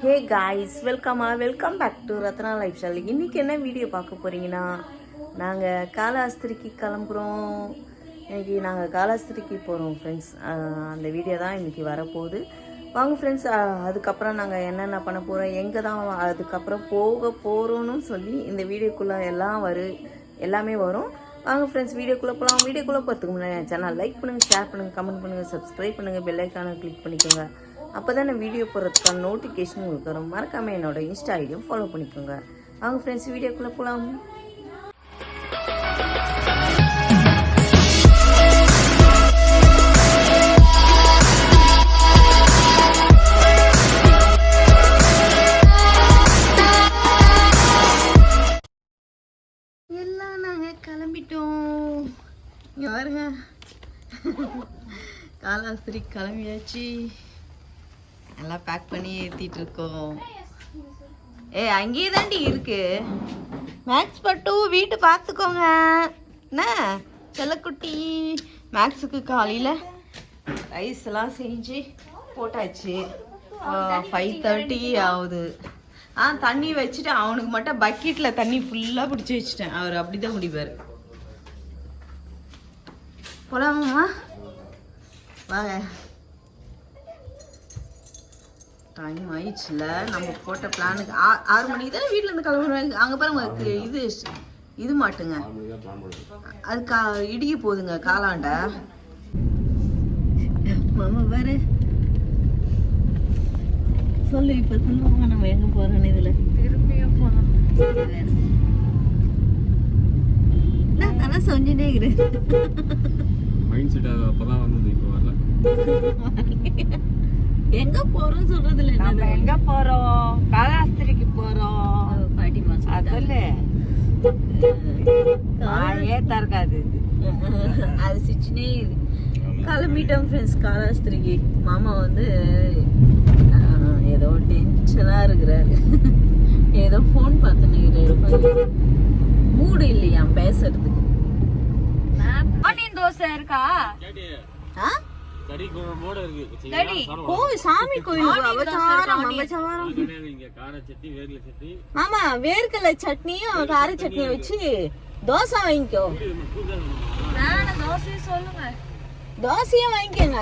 Hey guys, welcome back to Ratna lifestyle. இன்றைக்கி என்ன video பார்க்க போகிறீங்கன்னா, நாங்கள் காலாஸ்திரிக்கு கிளம்புறோம். இன்றைக்கி நாங்கள் காலாஸ்திரிக்கு போகிறோம் ஃப்ரெண்ட்ஸ். அந்த வீடியோ தான் இன்றைக்கி வரப்போகுது. வாங்க ஃப்ரெண்ட்ஸ், அதுக்கப்புறம் நாங்கள் என்னென்ன பண்ண போகிறோம், எங்கே தான் அதுக்கப்புறம் போக போகிறோன்னு சொல்லி இந்த வீடியோக்குள்ளே எல்லாமே வரும். வாங்க ஃப்ரெண்ட்ஸ், வீடியோக்குள்ளே போகலாம். வீடியோக்குள்ளே போகிறதுக்கு முன்னாடி என் சேனல் லைக் பண்ணுங்கள், ஷேர் பண்ணுங்கள், கமெண்ட் பண்ணுங்கள், சப்ஸ்கிரைப் பண்ணுங்கள், பெல் ஐக்கானை கிளிக் பண்ணிக்கோங்க. அப்போ தான் நான் வீடியோ போடுறதுக்கான நோட்டிஃபிகேஷன் உங்களுக்கு வரும். மறக்காமல் என்னோட இன்ஸ்டா ஐடியும் ஃபாலோ பண்ணிக்கோங்க. வாங்க ஃப்ரெண்ட்ஸ், வீடியோக்குள்ளே போகலாம். எல்லாம் நாங்கள் கிளம்பிட்டோம். இங்கே பாருங்க, காலாஸ்திரி கிளம்பியாச்சு. எல்லாம் பேக் பண்ணி ஏற்றிட்டு இருக்கோம். அங்கேயே தாண்டி இருக்கு. மேக்ஸ் பட்டு வீட்டு பார்த்துக்கோங்க என்ன செல்லக்குட்டி. மேக்ஸுக்கு காலையில் ரைஸ் எல்லாம் செஞ்சு போட்டாச்சு. 5:30 ஆகுது. தண்ணி வச்சுட்டு அவனுக்கு மட்டும் பக்கெட்டில் தண்ணி ஃபுல்லாக பிடிச்சி வச்சுட்டேன். அவர் அப்படி தான் குடிப்பார். போலாமா? வாங்க, டைம் ஆயிடுச்சுல. நம்ம போட்ட பிளானுக்கு 6 மணிக்கு தான் வீட்டில் இருந்து கிளம்புறாங்க. அங்கே பாருங்க, இது மாட்டுங்க, அது இடிக்க போகுதுங்க காலாண்ட. மாமா பாரு, சொல்லு இப்போ சொல்லுவாங்க நம்ம எங்கே போகிறோன்னு. இதில் திரும்பியும் போகலாம். நான் தானே சொல்லிட்டே இருக்கிறேன். எங்க போறோம் சொல்றது இல்ல. நம்ம எங்க போறோம்? காலாஸ்திரிக்கு போறோம். பாட்டிமா சொல்லு. தற்காது அது சிச்சுனே இது. கிளம்பிட்டோம் ஃப்ரெண்ட்ஸ் காலாஸ்திரிக்கு. மாமா வந்து ஏதோ டென்ஷனா இருக்கிறாரு. ஏதோ ஃபோன் பார்த்துன்னு மூடு இல்லையா பேசுறதுக்கு. தோசை இருக்கா? சாமி கோயில் ஆமா, வேர்க்கடலை சட்னியும் கார சட்னியும் வச்சு தோசை வாங்கிக்கோ. தோசையும் வாங்கிக்கோங்க.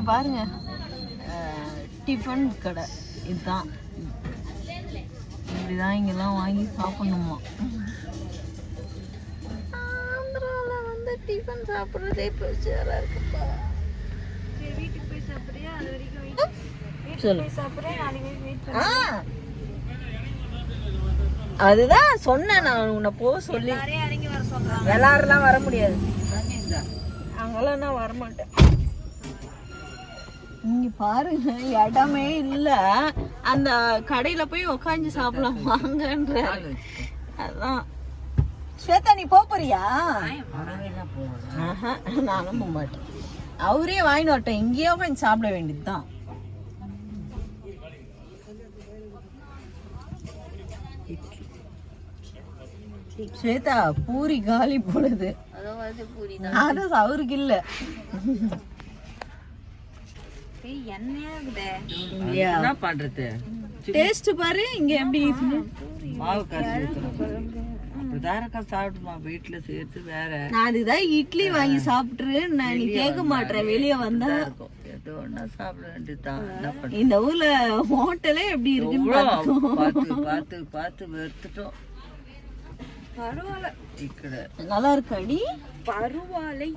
பாருங்க, டிஃபன் கடை இதுதான். இப்படிதான் இங்கெல்லாம் வாங்கி சாப்பிடணுமா. ஆந்திரால வந்து டிஃபன் சாப்பிட்றதே பிரச்சனை இருக்குப்பா. வீட்டுக்கு போய் சாப்பிட்றியா? அது வரைக்கும் சொல்லு. அதுதான் சொன்னேன் நான் உன்னை போக சொல்லி. எல்லாரெல்லாம் வர முடியாது, அங்கெல்லாம் நான் வரமாட்டேன். இங்க பாருங்க, இடமே இல்ல. அந்த கடையில போய் உக்காந்து சாப்பிடலாம் வாங்கன்ற. அதான் ஸ்வேதா, நீ போறியா? நானும் போக மாட்டேன். அவரே வாங்கிட்டு வரட்டும், இங்கேயே உட்காந்து சாப்பிட வேண்டியதுதான். ஸ்வேதா, பூரி காலி போடுது. அது அவருக்கு இல்ல. என்ன பண்றது? டேஸ்ட் பாரு இங்க எப்படி மாவு சாப்பிட்டுமா வீட்டுல சேர்த்து வேற. நான் அதுதான் இட்லி வாங்கி சாப்பிட்டுரு. நான் நீ கேட்க மாட்டேன். வெளியே வந்தா ஏதோ ஒன்னா சாப்பிட வேண்டியதுதான். இந்த ஊர்ல ஹோட்டலே எப்படி இருக்குன்னு பார்த்து பார்த்து பார்த்து வெறுத்துட்டோம். பரவாயில்ல ఇక్కడ நல்லா இருக்காடி பரவாயில்லை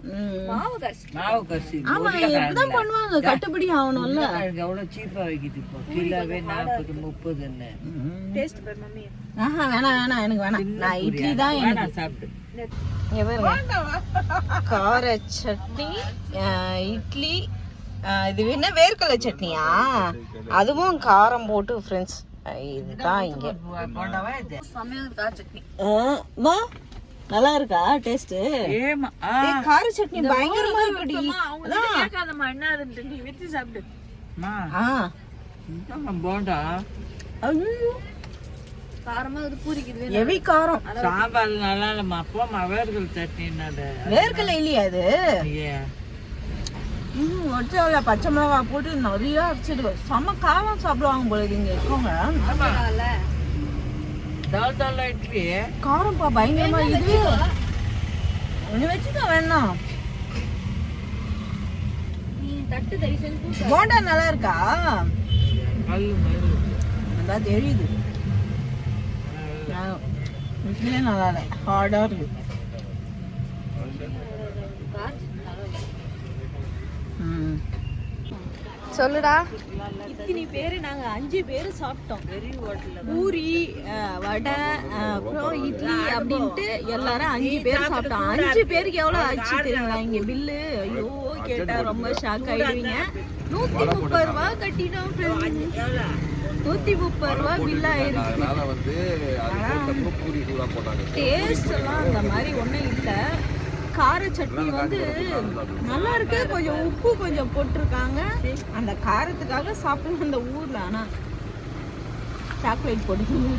மாவு கசி ஆமா இப்படிதான் பண்ணுவாங்க கட்டுப்படி ஆகணும்ல எவ்வளவு சீப்பா வைக்குது இப்போ கிலோவே 40-30 என்ன டேஸ்ட் பாரு மம்மி வேணாம் எனக்கு வேணாம் நான் இட்லி தான் எனக்கு சாப்பிடு கார சட்னி இட்லி இது என்ன வேர்க்கடலை சட்னியா அதுவும் காரம் போட்டு ஃப்ரெண்ட்ஸ் இதுதான் இங்க நல்லா இருக்கா டேஸ்ட் கார சட்னி பயங்கரமா இருக்குடி போண்டா காரமா இது பூரிக்குது ஹெவி காரம் சாம்பார் நல்லா இல்லம்மா அப்பா வேர்க்கடலை சட்னி என்னது வேர்க்கடலை இல்லையா அது ஒற்றை பச்சை மிளகா போட்டு நிறைய அரைச்சிட்டு செம்ம காரம் சாப்பிடுவாங்க போல இங்க இருக்கவங்க காரம்ப்பா பயங்கரமா இது ஒண்ணு வச்சுக்க வேணாம் போண்டா நல்லா இருக்கா நல்லா தெரியுது இட்லியே நல்லா இல்லை ஹார்டா இருக்கு சொல்லுடா இத்தனை பேரு நாங்க 5 பேரு சாப்பிட்டோம் பூரி வடை அப்புறம் இட்லி அப்படின்ட்டு எல்லாரும் 5 பேர் சாப்பிட்டோம் 5 பேருக்கு எவ்வளவு ஆச்சு தெரியுங்களா இங்க பில்லு ஐயோ கேட்டா ரொம்ப ஷாக் ஆயிடுவீங்க 130 ரூபாய் கட்டிட்டோம் 130 ரூபாய் பில் ஆயிருக்கு டேஸ்ட் எல்லாம் அந்த மாதிரி ஒண்ணும் இல்லை கார சட்னி வந்து நல்லா இருக்கு கொஞ்சம் உப்பு கொஞ்சம் போட்டிருக்காங்க அந்த காரத்துக்காக சாப்பிடணும் அந்த ஊர்ல ஆனா சாக்லேட் போட்டுக்கோங்க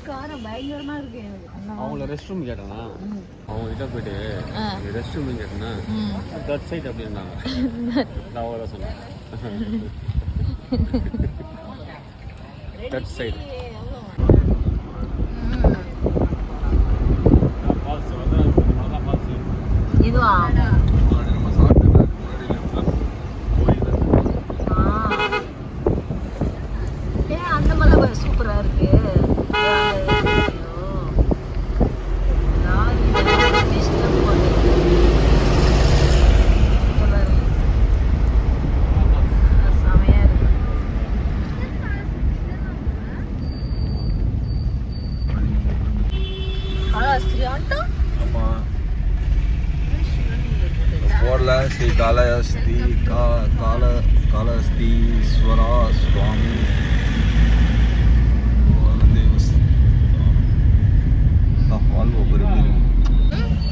காரம் பயங்கரமா இருக்கு அவங்கள ரெஸ்ட் ரூம் கேட்டானா அவங்க கிட்ட போயிட்டு ரெஸ்ட் ரூம் கேட்டனா தட் சைட் அப்படின்னாங்க நான் அவங்கள சொன்னேன் தட் சைட் இதுவா அந்த மலை சூப்பரா இருக்கு செமையா இருக்கு ஸ்ரீ ஆட்டோ श्री कालहस्तीश्वरा स्वामी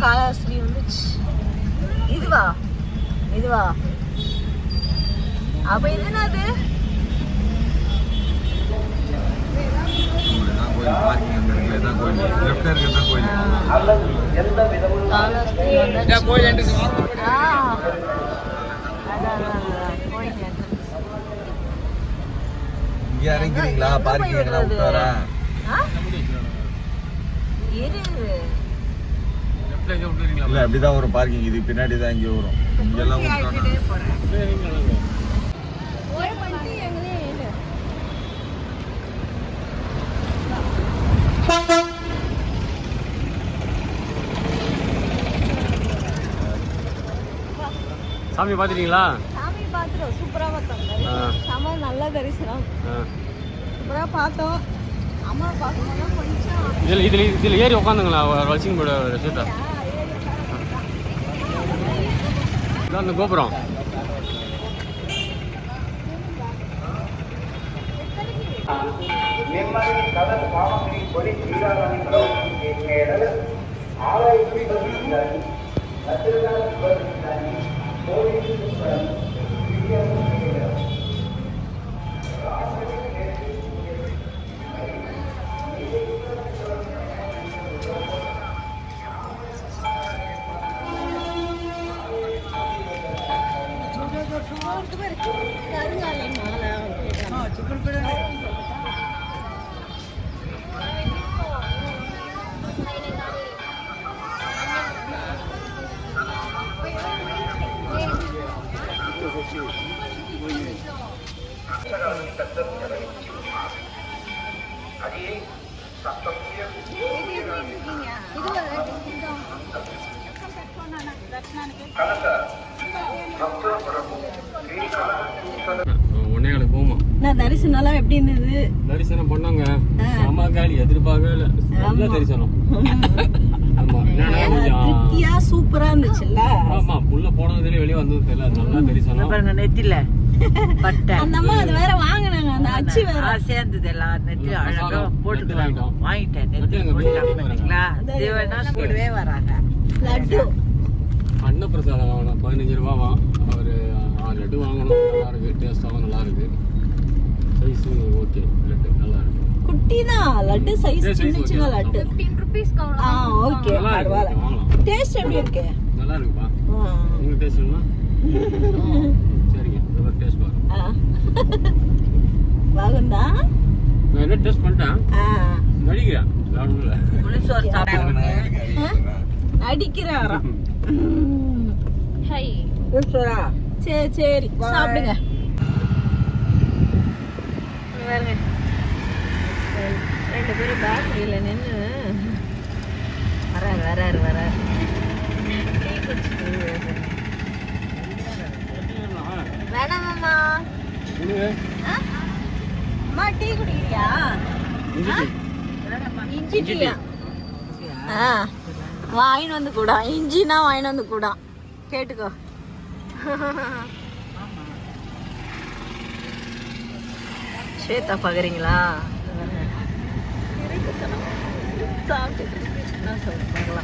காலஹஸ்தி வந்துச்சு இதுவா அப்ப இது என்னது இங்க இறங்கிறீங்களா பார்க்கிங் விட்டாரா இல்ல அப்படிதான் ஒரு பார்க்கிங் இது பின்னாடி தான் இங்க வரும் இங்கெல்லாம் சாமி பாத்துட்டீங்களா சாமி பாத்துறோம் சூப்பரா பார்த்தோம் செம நல்ல தரிசனம் சூப்பரா பார்த்தோம் அம்மா பார்க்கும்போது கொஞ்சம் இதுல ஏறி உட்காந்துங்களா வல்சிங் போர்டு ரெஸ்டார்ட்டா இதான் அந்த கோபுரம் ஒன்னே எனக்கு போமா நான் தரிசனம்லாம் எப்படி இருந்தது? தரிசனம் பண்ணாங்க. செம காலி, எதிர்பார்க்கவே இல்லை. நல்ல தரிசனம். ஆமா, என்னன்னா கொஞ்சம் திருப்தியா சூப்பரா இருந்துச்சுல்ல. ஆமா, உள்ள போனதுல வெளியே வந்தது தெரியல. நல்ல தரிசனம். பாருங்க நெத்தில பட்டை அந்த அம்மா அது வேற வாங்குனாங்க, அந்த அச்சு வேற. சேர்ந்தது எல்லாம் நெத்தில அழகா போட்டுக்கிறாங்க. வாங்கிட்டேன் நெத்தி நெத்தில அங்க போட்டுட்டாங்க பாத்தீங்களா? தேவனா கூடவே வராங்க. லட்டு அன்னப்பிரசாதம் வாங்கணும், 15 ரூபாவா. ஒரு 6 லட்டு வாங்கணும். நல்லா இருக்கு, டேஸ்டாகவும் நல்லா இருக்கு. சைஸு ஓகே, லட்டு நல்லா இருக்கு. குட்டி தான் லட்டு, சைஸ் size சின்ன சின்ன okay. லட்டு. 15 rupees ஆ ஓகே, நல்லா இருக்கு, பரவாயில்ல. வாங்கலாம். டேஸ்ட் எப்படி இருக்கு? நல்லா இருக்குப்பா. உங்களுக்கு டேஸ்ட் வேணுமா? சரிங்க, நல்லா டேஸ்ட் பாருங்க. வாகுந்தா? நான் என்ன டேஸ்ட் பண்ணிட்டேன், நடிக்கிறேன். வேணும்ல புளிசோறு சாப்பிடுவாங்க. அடிக்கிறாராம். Hi. புளிசோறா சரி சரி, சாப்பிடுங்க. பாருங்க, 2 பேரும் பேக்கரியில் நின்று வராரு. டீ குடிச்சிட்டு வேணாமாம்மா. அம்மா டீ குடிக்கிறியா? இஞ்சி டீயா? வாங்கிட்டு வந்து கூட, இஞ்சினா வாங்கிட்டு வந்து கூட, கேட்டுக்கோ. ஸ்வேதா பார்க்குறீங்களா? சாப்பிட்டு என்ன சொல்லுவாங்களா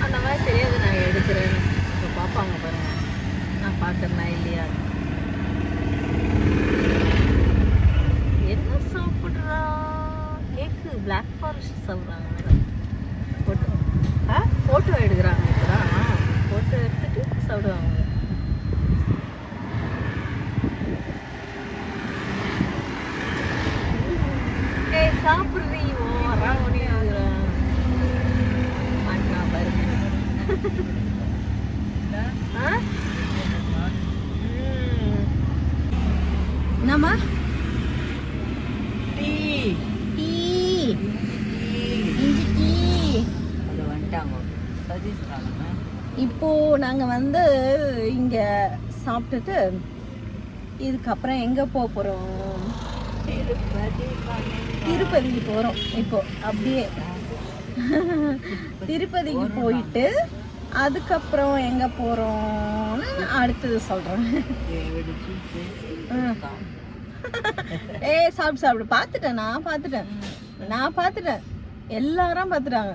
அந்த மாதிரி தெரியாது. நான் எடுக்கிறேன்னு இப்போ பார்ப்பாங்க பாருங்க, நான் பார்க்குறேன்னா இல்லையா. என்ன சாப்பிட்றா? கேக்கு பிளாக் ஃபாரஸ்ட் சாப்பிட்றாங்க. ஃபோட்டோ எடுக்கிறாங்க. இப்போ தான் ஃபோட்டோ எடுத்துட்டு சாப்பிடுவாங்க. சாப்பிடுறீங்க பாருங்க. என்னம்மா? டீ டீ, இஞ்சி டீ. அது வந்துட்டாங்க சதீஷ்காரங்க. இப்போ நாங்கள் வந்து இங்கே சாப்பிட்டுட்டு இதுக்கப்புறம் எங்கே போக போகிறோம்? திருப்பதிக்கு போகிறோம். இப்போ அப்படியே திருப்பதிக்கு போயிட்டு அதுக்கப்புறம் எங்கே போகிறோம்னு அடுத்தது சொல்கிறேன். சாப்பிடு. பார்த்துட்டேன், நான் பார்த்துட்டேன். எல்லாரும் பார்த்துட்டாங்க.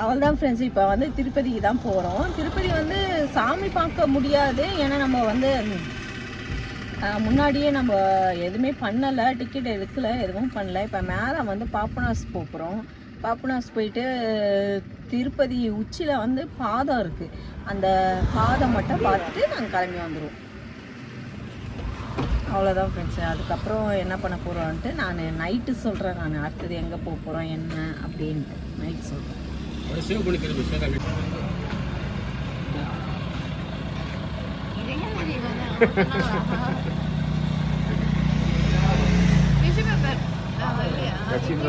அவள்தான் ஃப்ரெண்ட்ஸ். இப்போ வந்து திருப்பதிக்கு தான் போகிறோம். திருப்பதி வந்து சாமி பார்க்க முடியாது, ஏன்னா நம்ம வந்து முன்னாடியே நம்ம எதுவுமே பண்ணலை, டிக்கெட் எடுக்கலை, எதுவும் பண்ணல. இப்போ மேலே வந்து பாபநாஸ் போகிறோம். பாபநாஸ் போயிட்டு திருப்பதி உச்சியில் வந்து பாதம் இருக்குது, அந்த பாதம் மட்டும் பார்த்துட்டு நாங்கள் கிளம்பி வந்துடுவோம். அவ்வளோதான் ஃப்ரெண்ட்ஸு. அதுக்கப்புறம் என்ன பண்ண போகிறோன்ட்டு நான் நைட்டு சொல்கிறேன். நான் அடுத்தது எங்கே போக போகிறோம் என்ன அப்படின்ட்டு நைட் சொல்கிறேன். சேவ் பண்ணி திரும்ப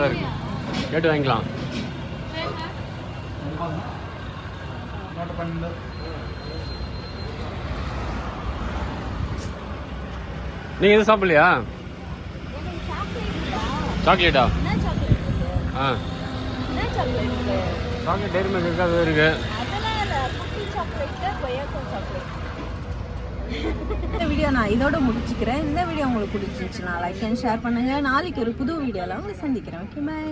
இருக்கு, கேட்டு வாங்கிக்கலாம். நீங்க எதுவும் சாப்பிடலையா? சாக்லேட்டா? ஆ, சாக்லேட் டேரி மில்க் இருக்கு, அது இருக்கு. இந்த வீடியோ நான் இதோட முடிச்சுக்கிறேன். இந்த வீடியோ உங்களுக்கு பிடிச்சிருந்துச்சுன்னா லைக் அண்ட் ஷேர் பண்ணுங்கள். நாளைக்கு ஒரு புது வீடியோவில் உங்களை சந்திக்கிறேன். Okay, by.